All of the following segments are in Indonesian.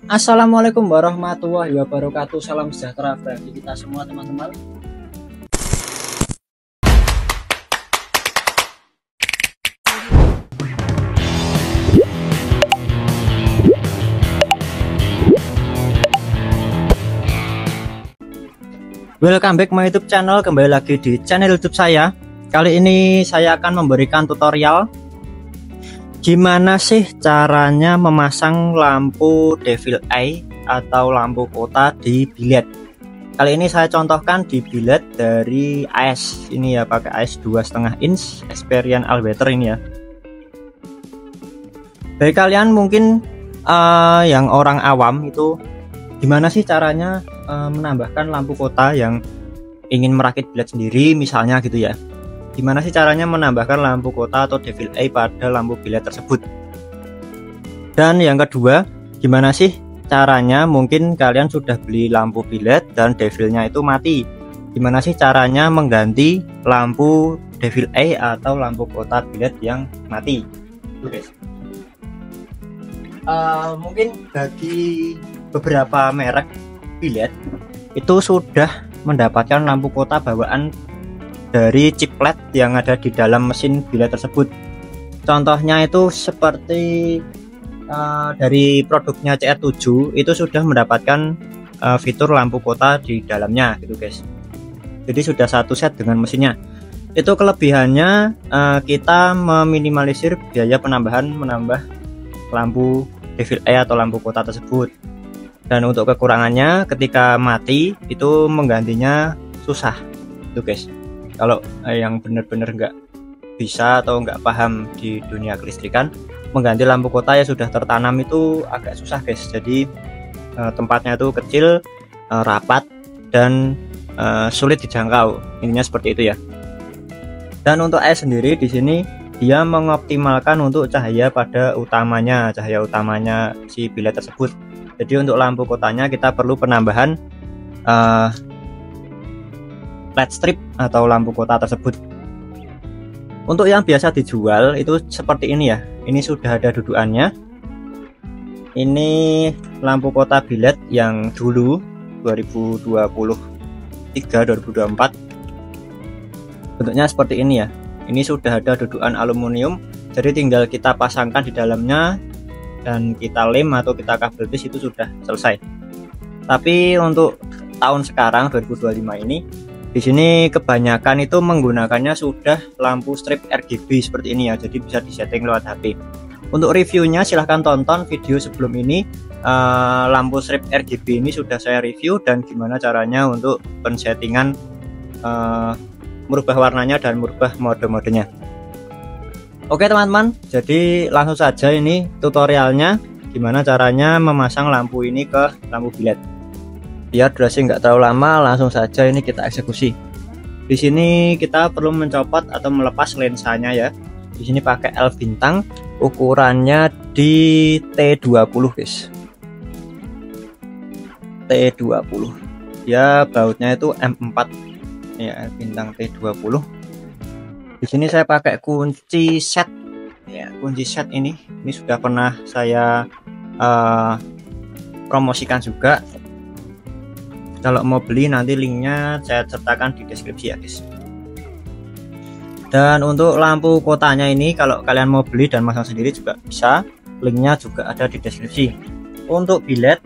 Assalamualaikum warahmatullahi wabarakatuh. Salam sejahtera bagi kita semua teman-teman. Welcome back my YouTube channel. Kembali lagi di channel YouTube saya. Kali ini saya akan memberikan tutorial gimana sih caranya memasang lampu devil eye atau lampu kota di biled. Kali ini saya contohkan di biled dari AS ini ya, pakai AS 2,5 inch Experian Allweather ini ya. Bagi kalian mungkin yang orang awam itu gimana sih caranya menambahkan lampu kota yang ingin merakit biled sendiri misalnya gitu ya. Gimana sih caranya menambahkan lampu kota atau devil eye pada lampu biled tersebut. Dan yang kedua, gimana sih caranya, mungkin kalian sudah beli lampu biled dan devilnya itu mati. Gimana sih caranya mengganti lampu devil eye atau lampu kota biled yang mati. Itu guys. Mungkin bagi beberapa merek biled itu sudah mendapatkan lampu kota bawaan dari chiplet yang ada di dalam mesin biled tersebut. Contohnya itu seperti dari produknya CR7 itu sudah mendapatkan fitur lampu kota di dalamnya gitu guys. Jadi sudah satu set dengan mesinnya. Itu kelebihannya, kita meminimalisir biaya menambah lampu devil eye atau lampu kota tersebut. Dan untuk kekurangannya, ketika mati itu menggantinya susah itu guys. Kalau yang benar-benar nggak bisa atau nggak paham di dunia kelistrikan, mengganti lampu kota ya sudah tertanam itu agak susah guys. Jadi tempatnya itu kecil, rapat, dan sulit dijangkau. Intinya seperti itu ya. Dan untuk AS sendiri di sini dia mengoptimalkan untuk cahaya utamanya si biled tersebut. Jadi untuk lampu kotanya kita perlu penambahan LED strip atau lampu kota tersebut. Untuk yang biasa dijual itu seperti ini ya. Ini sudah ada dudukannya. Ini lampu kota biled yang dulu 2023-2024. Bentuknya seperti ini ya. Ini sudah ada dudukan aluminium. Jadi tinggal kita pasangkan di dalamnya dan kita lem atau kita kabel bis, itu sudah selesai. Tapi untuk tahun sekarang 2025 ini di sini kebanyakan itu menggunakannya sudah lampu strip RGB seperti ini ya. Jadi bisa disetting lewat HP. Untuk reviewnya silahkan tonton video sebelum ini. Lampu strip RGB ini sudah saya review dan gimana caranya untuk pensettingan merubah warnanya dan merubah mode-modenya. Oke teman-teman, jadi langsung saja ini tutorialnya gimana caranya memasang lampu ini ke lampu biled. Biar durasi nggak terlalu lama, langsung saja ini kita eksekusi. Di sini kita perlu mencopot atau melepas lensanya ya. Di sini pakai L bintang, ukurannya di T20 guys. T20. Ya bautnya itu M4 ya, bintang T20. Di sini saya pakai kunci set ya, kunci set ini sudah pernah saya promosikan juga. Kalau mau beli nanti linknya saya sertakan di deskripsi ya guys. Dan untuk lampu kotanya ini kalau kalian mau beli dan masang sendiri juga bisa, linknya juga ada di deskripsi. Untuk biled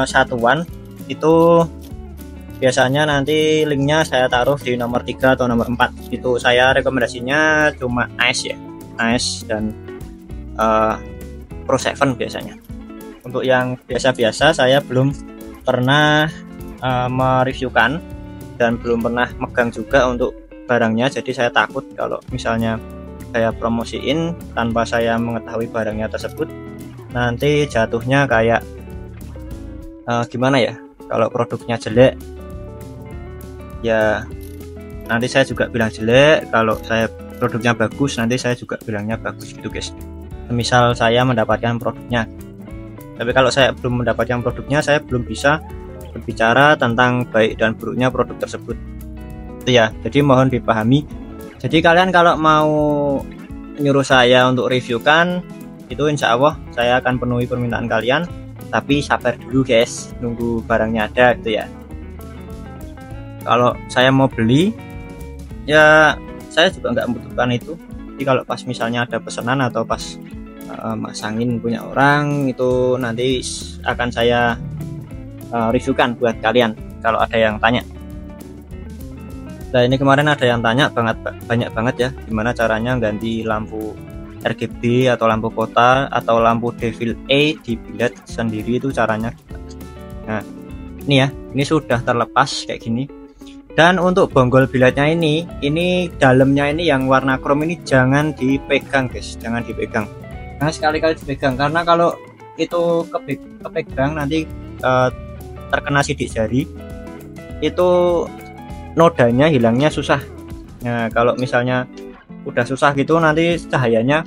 satuan itu biasanya nanti linknya saya taruh di nomor 3 atau nomor 4. Itu saya rekomendasinya cuma AS ya, AS dan Pro 7 biasanya. Untuk yang biasa-biasa saya belum pernah mereviewkan dan belum pernah megang juga untuk barangnya. Jadi saya takut kalau misalnya saya promosiin tanpa saya mengetahui barangnya tersebut, nanti jatuhnya kayak gimana ya, kalau produknya jelek ya nanti saya juga bilang jelek, kalau saya produknya bagus nanti saya juga bilangnya bagus gitu guys. Misal saya mendapatkan produknya, tapi kalau saya belum mendapatkan produknya, saya belum bisa berbicara tentang baik dan buruknya produk tersebut itu ya. Jadi mohon dipahami. Jadi kalian kalau mau nyuruh saya untuk review kan, itu insya Allah saya akan penuhi permintaan kalian. tapi sabar dulu guys, nunggu barangnya ada gitu ya. Kalau saya mau beli ya saya juga nggak membutuhkan itu. Jadi kalau pas misalnya ada pesanan atau pas masangin punya orang, itu nanti akan saya reviewkan buat kalian kalau ada yang tanya. Nah ini kemarin ada yang tanya banyak banget ya, gimana caranya ganti lampu RGB atau lampu kota atau lampu Devil A di bilet sendiri, itu caranya. Nah ini ya, ini sudah terlepas kayak gini. Dan untuk bonggol biletnya ini dalamnya ini yang warna chrome ini jangan dipegang guys, jangan dipegang. Nah sekali-kali dipegang, karena kalau itu kepegang nanti terkena sidik jari, itu nodanya hilangnya susah. Nah kalau misalnya udah susah gitu, nanti cahayanya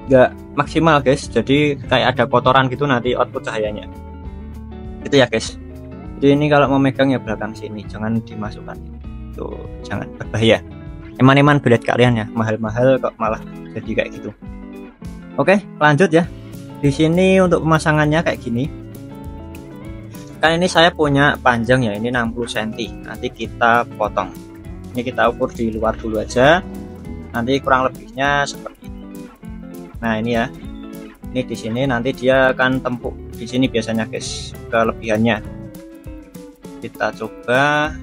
nggak maksimal guys, jadi kayak ada kotoran gitu nanti output cahayanya itu ya guys. Jadi ini kalau mau megang ya belakang sini, jangan dimasukkan tuh, jangan, berbahaya. Eman-eman bilet kalian ya, mahal-mahal kok malah jadi kayak gitu. Oke lanjut ya. Di sini untuk pemasangannya kayak gini. Kan ini saya punya panjang ya, ini 60 cm. Nanti kita potong. Ini kita ukur di luar dulu aja. Nanti kurang lebihnya seperti ini. Nah ini ya. Ini di sini nanti dia akan tempuk di sini biasanya guys, kelebihannya. Kita coba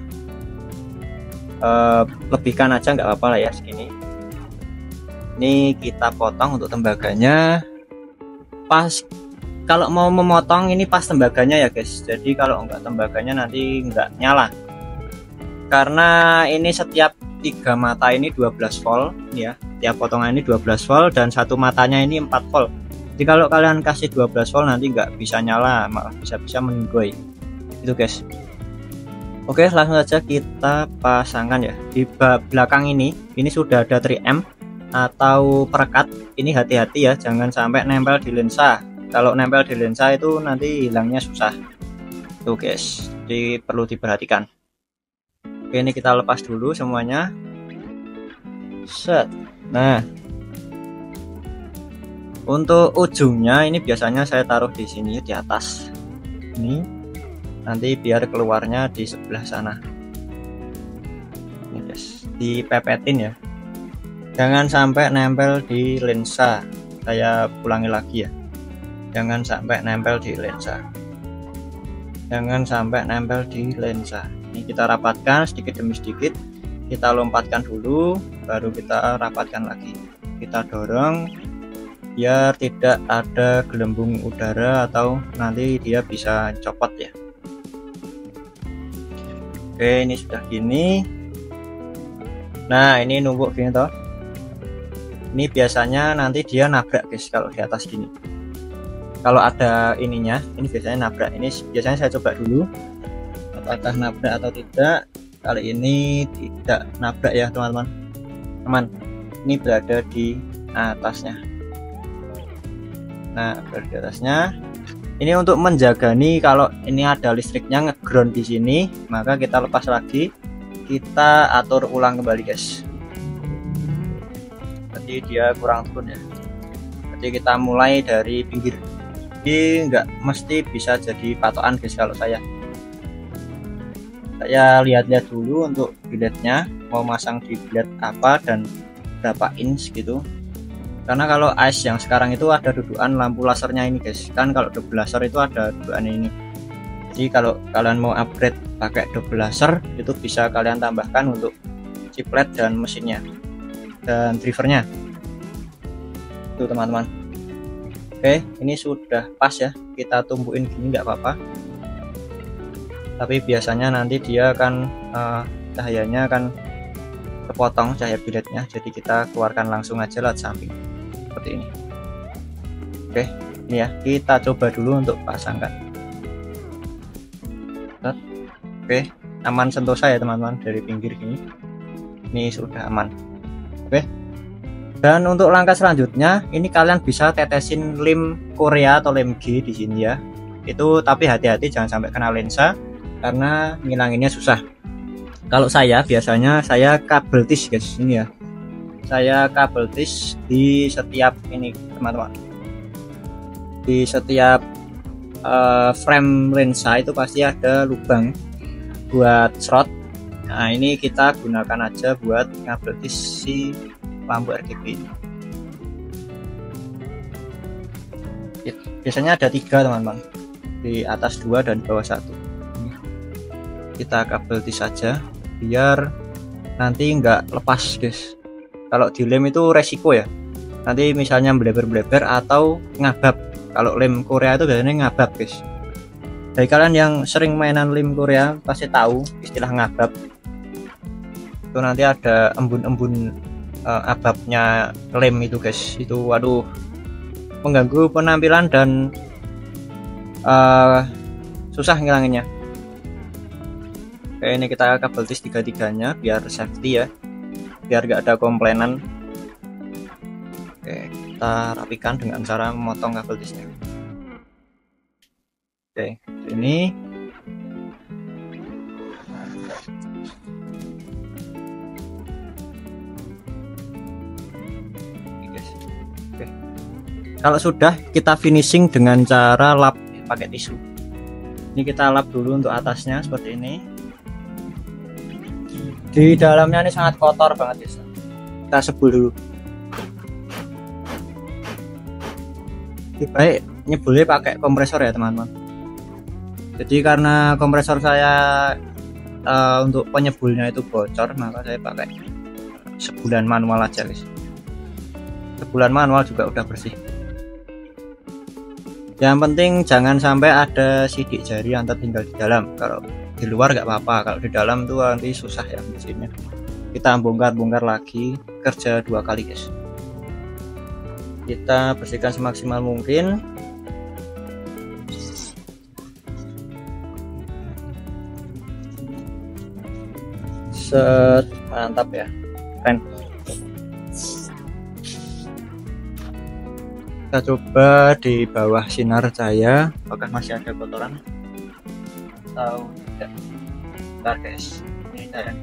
lebihkan aja nggak apa-apa lah ya segini. Ini kita potong untuk tembaganya pas. Kalau mau memotong ini pas tembaganya ya guys, jadi kalau enggak tembaganya nanti enggak nyala, karena ini setiap 3 mata ini 12 volt ya, tiap potongan ini 12 volt dan satu matanya ini 4 volt. Jadi kalau kalian kasih 12 volt nanti enggak bisa nyala, malah bisa-bisa meninggoy itu guys. Oke langsung saja kita pasangkan ya. Di belakang ini sudah ada 3M atau perekat. Ini hati-hati ya, jangan sampai nempel di lensa. Kalau nempel di lensa itu nanti hilangnya susah tuh guys, jadi perlu diperhatikan. Oke ini kita lepas dulu semuanya, set. Nah untuk ujungnya ini biasanya saya taruh di sini di atas ini, nanti biar keluarnya di sebelah sana. Ini guys, dipepetin ya, jangan sampai nempel di lensa. Saya ulangi lagi ya, jangan sampai nempel di lensa, jangan sampai nempel di lensa. Ini kita rapatkan sedikit demi sedikit, kita lompatkan dulu baru kita rapatkan lagi, kita dorong biar tidak ada gelembung udara atau nanti dia bisa copot ya. Oke ini sudah gini. Nah ini numpuk gini toh, ini biasanya nanti dia nabrak guys kalau di atas gini. Kalau ada ininya, ini biasanya nabrak. Ini biasanya saya coba dulu apakah nabrak atau tidak. Kali ini tidak nabrak ya teman-teman. Ini berada di atasnya. Nah berada di atasnya. Ini untuk menjaga nih, kalau ini ada listriknya ngeground di sini, maka kita lepas lagi, kita atur ulang kembali guys. Jadi dia kurang turun ya. Jadi kita mulai dari pinggir. Jadi nggak mesti bisa jadi patokan guys. Kalau saya lihat-lihat dulu untuk biletnya, mau masang di bilet apa dan berapa inch gitu. Karena kalau ice yang sekarang itu ada dudukan lampu lasernya ini guys, kan kalau double laser itu ada dudukan ini. Jadi kalau kalian mau upgrade pakai double laser, itu bisa kalian tambahkan untuk chiplet dan mesinnya dan drivernya itu teman-teman. Oke ini sudah pas ya, kita tumpuin gini nggak apa-apa, tapi biasanya nanti dia akan cahayanya akan kepotong, cahaya biletnya, jadi kita keluarkan langsung aja lewat samping seperti ini. Oke ini ya, kita coba dulu untuk pasangkan. Oke aman sentosa ya teman-teman, dari pinggir gini ini sudah aman. Oke, dan untuk langkah selanjutnya ini kalian bisa tetesin lem Korea atau lem G di sini ya. Itu tapi hati-hati jangan sampai kena lensa karena ngilanginnya susah. Kalau saya biasanya saya kabel tis guys, ini ya. Saya kabel tis di setiap ini teman-teman. Di setiap frame lensa itu pasti ada lubang buat slot. Nah ini kita gunakan aja buat ngabel si lampu RGB ini. Biasanya ada 3 teman-teman, di atas 2 dan bawah 1. Kita kabel tis saja biar nanti nggak lepas guys. Kalau dilem itu resiko ya, nanti misalnya bleber-bleber atau ngabab. Kalau lem Korea itu biasanya ngabab guys. Dari kalian yang sering mainan lem Korea pasti tahu istilah ngabab. Itu nanti ada embun-embun ababnya lem itu guys. Itu waduh, mengganggu penampilan dan susah ngilanginnya. Oke, ini kita kabel tis 3-3-nya biar safety ya, biar gak ada komplainan. Oke, kita rapikan dengan cara memotong kabel tisnya. Oke, ini oke. Kalau sudah, kita finishing dengan cara lap pakai tisu. Ini kita lap dulu untuk atasnya seperti ini. Di dalamnya ini sangat kotor banget guys. Kita sebul dulu. Lebih baik nyebulnya pakai kompresor ya teman-teman. Jadi karena kompresor saya untuk penyebulnya itu bocor, maka saya pakai sebulan manual aja guys. Sebulan manual juga udah bersih. Yang penting jangan sampai ada sidik jari yang tertinggal di dalam. Kalau di luar nggak apa-apa, kalau di dalam tuh nanti susah ya mesinnya. Kita bongkar-bongkar lagi, kerja 2 kali guys. Kita bersihkan semaksimal mungkin. Set, mantap ya, keren. Kita coba di bawah sinar cahaya apakah masih ada kotoran atau tidak. Bentar guys, ini cahaya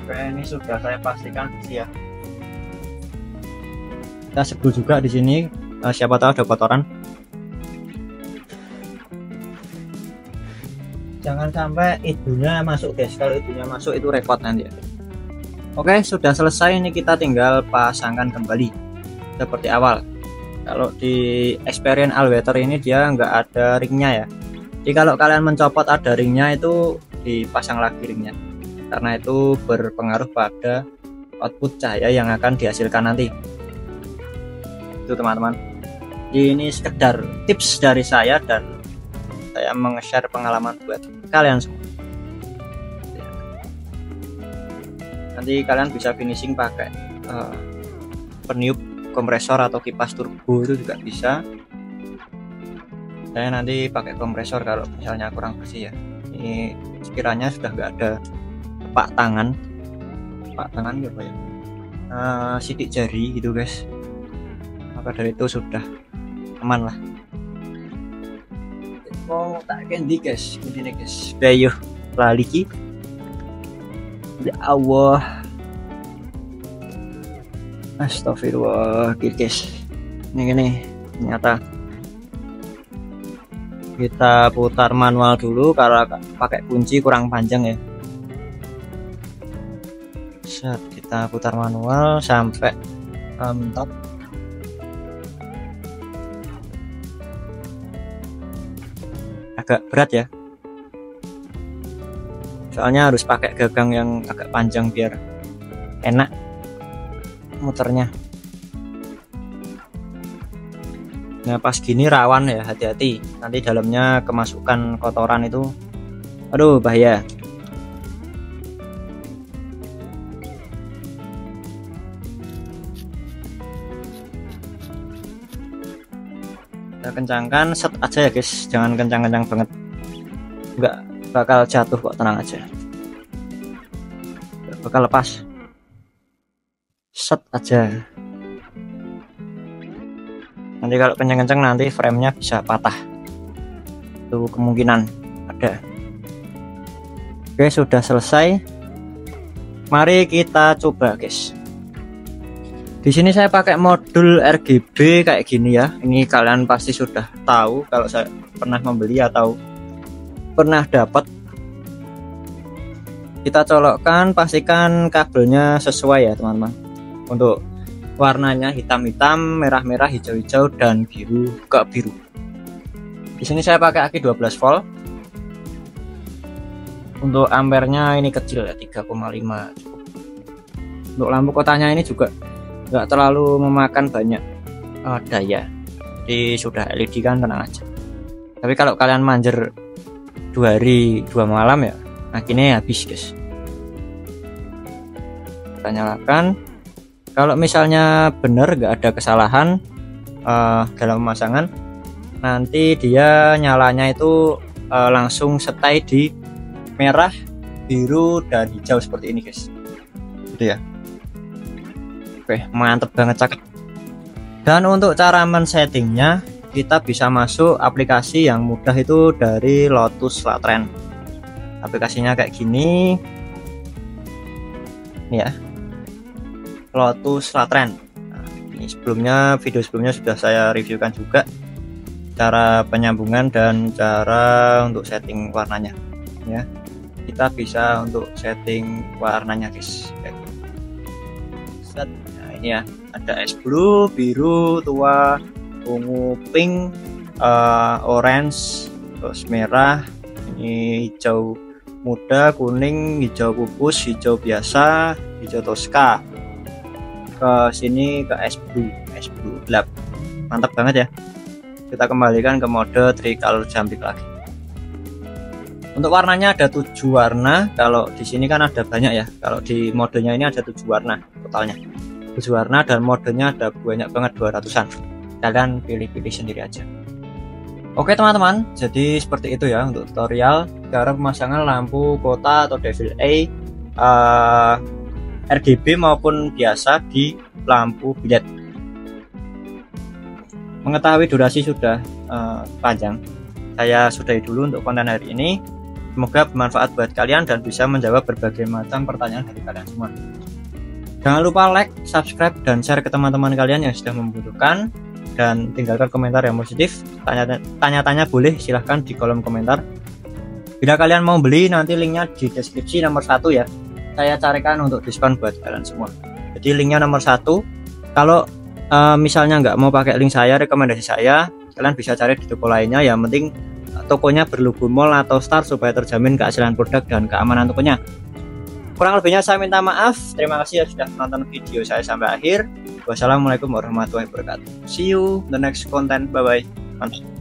oke, ini sudah saya pastikan bersih ya. Kita sebul juga di sini, siapa tahu ada kotoran. Jangan sampai ibunya masuk guys, kalau ibunya masuk itu repot nanti ya. Oke, sudah selesai, ini kita tinggal pasangkan kembali seperti awal. Kalau di Experience Allweather ini dia nggak ada ringnya ya. Jadi kalau kalian mencopot ada ringnya itu dipasang lagi ringnya, karena itu berpengaruh pada output cahaya yang akan dihasilkan nanti. Itu teman-teman. Ini sekedar tips dari saya dan saya meng-share pengalaman buat kalian semua. Nanti kalian bisa finishing pakai peniup kompresor atau kipas turbo itu juga bisa. Saya nanti pakai kompresor kalau misalnya kurang bersih ya. Ini sekiranya sudah nggak ada tepak tangan apa ya, sidik jari gitu guys, maka dari itu sudah aman lah. Mau tak ganti guys, ini guys, ayo lali ki. Ya Allah, astagfirullah guys. Ini ternyata kita putar manual dulu karena pakai kunci kurang panjang ya. Set, kita putar manual sampai top. Agak berat ya, soalnya harus pakai gagang yang agak panjang biar enak muternya. Nah pas gini rawan ya, hati-hati nanti dalamnya kemasukan kotoran itu, aduh bahaya. Kita kencangkan, set aja ya guys, jangan kencang-kencang banget, nggak bakal jatuh kok, tenang aja, nggak bakal lepas. Set aja, nanti kalau kencang-kencang nanti framenya bisa patah, itu kemungkinan ada. Oke, sudah selesai, mari kita coba guys. Di sini saya pakai modul RGB kayak gini ya. Ini kalian pasti sudah tahu kalau saya pernah membeli atau pernah dapat. Kita colokkan, pastikan kabelnya sesuai ya teman-teman. Untuk warnanya hitam-hitam, merah-merah, hijau-hijau, dan biru ke biru. Di sini saya pakai aki 12 volt. Untuk ampernya ini kecil ya, 3,5 cukup. Untuk lampu kotanya ini juga nggak terlalu memakan banyak daya, jadi sudah LED kan tenang aja. Tapi kalau kalian manjer 2 hari 2 malam ya akhirnya habis guys. Kita nyalakan. Kalau misalnya benar nggak ada kesalahan dalam pemasangan, nanti dia nyalanya itu langsung stay di merah, biru, dan hijau seperti ini guys. Gitu ya. Oke, mantep banget, cakep. Dan untuk cara men-settingnya, kita bisa masuk aplikasi yang mudah itu dari Lotus Latren. Aplikasinya kayak gini nih ya, Lotus Latren. Nah, ini video sebelumnya sudah saya reviewkan juga cara penyambungan dan cara untuk setting warnanya ya. Kita bisa untuk setting warnanya guys. Nah, ini ya, ada es blue, biru, tua, ungu, pink, orange, terus merah, ini hijau muda, kuning, hijau pupus, hijau biasa, hijau toska. Ke sini ke es blue gelap. Mantap banget ya. Kita kembalikan ke mode tricolor jambik lagi. Untuk warnanya ada 7 warna. Kalau di sini kan ada banyak ya. Kalau di modenya ini ada 7 warna totalnya. 7 warna dan modenya ada banyak banget, 200-an. Kalian pilih-pilih sendiri aja. Oke teman-teman, jadi seperti itu ya untuk tutorial cara pemasangan lampu kota atau Devil A RGB maupun biasa di lampu bilet. Mengetahui durasi sudah panjang, saya sudahi dulu untuk konten hari ini. Semoga bermanfaat buat kalian dan bisa menjawab berbagai macam pertanyaan dari kalian semua. Jangan lupa like, subscribe, dan share ke teman-teman kalian yang sudah membutuhkan. Dan tinggalkan komentar yang positif. Tanya-tanya boleh, silahkan di kolom komentar. Bila kalian mau beli, nanti linknya di deskripsi nomor 1 ya. Saya carikan untuk diskon buat kalian semua. Jadi linknya nomor 1. Kalau misalnya nggak mau pakai link saya, rekomendasi saya, kalian bisa cari di toko lainnya. Yang penting tokonya berlogo mall atau star supaya terjamin keaslian produk dan keamanan tokonya. Kurang lebihnya saya minta maaf. Terima kasih ya sudah menonton video saya sampai akhir. Wassalamualaikum warahmatullahi wabarakatuh. See you the next content. Bye bye. Mantap.